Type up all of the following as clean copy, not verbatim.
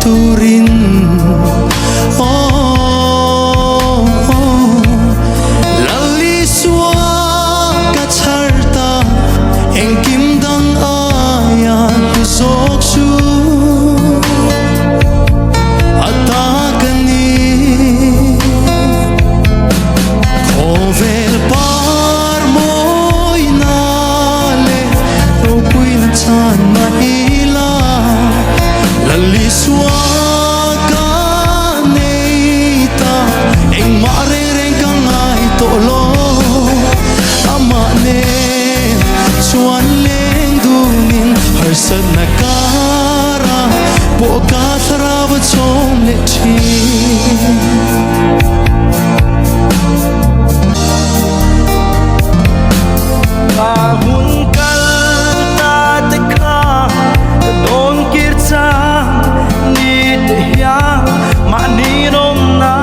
turin laliswa kacharta eng kimdang ayan huzoksu atakani kovel par moy nale rokuy na chan mahila laliswa ka neita eng marereng kangay tolo amane chuan leng dunin harsat nakara boka tharawa chawm le Thiam Kahun kal ta tekha don kircha ni Thiam mani rom na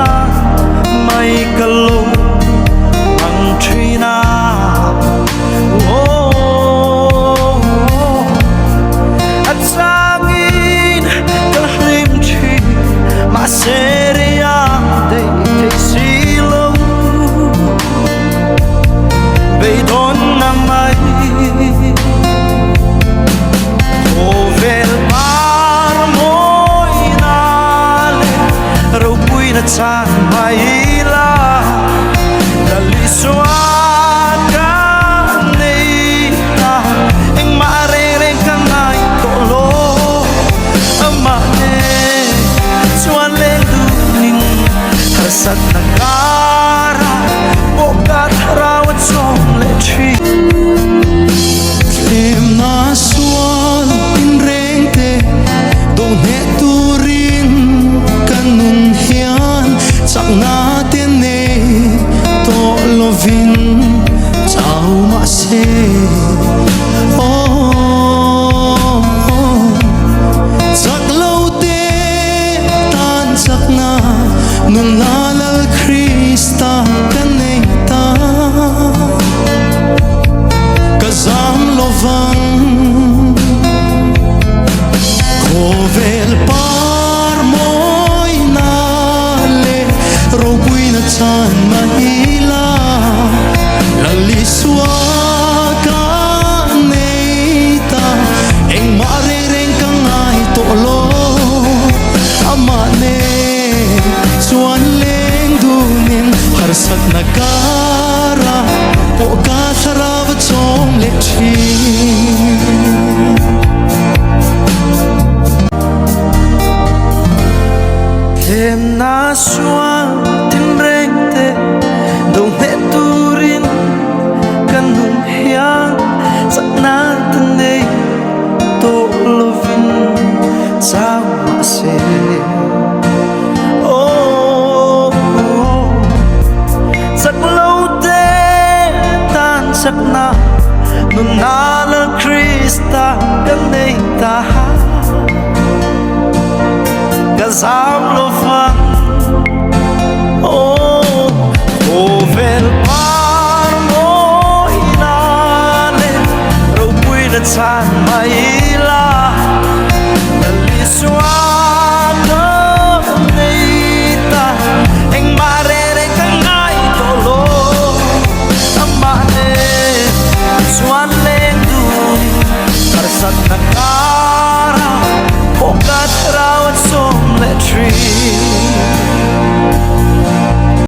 mai kalo ang trina at sangin kahlim chi maseria de silo beidon na mai ovel par moy nale rupui na chan maila daliswa ka neita eng marereng kanay tolo amane chuan leng dunin harsat nakara boka tharawa chawm le Thiam na sual tinreng te dong he turin kanung hian chak na ten ne to lovin chau ma se chak lo te tan chak na nung nalal Krista kan nei ta kazam lovang kovel par moy nale robui na chan mahila laliswa ka neita eng marereng kangay tolo amane chuan leng dunin harsat nakara boka tharawa chawm le Thiam Thiam na sual tinreng te dong he turin kanung hian sak na tanei to lovin chau ma se sak lo te tan sak na nun nalal Krista kan nei ta kazam lovang ovel par moy nale robui na chan maila daliswa ka neita eng marereng kangay tolo amane chuan leng dunin harsat na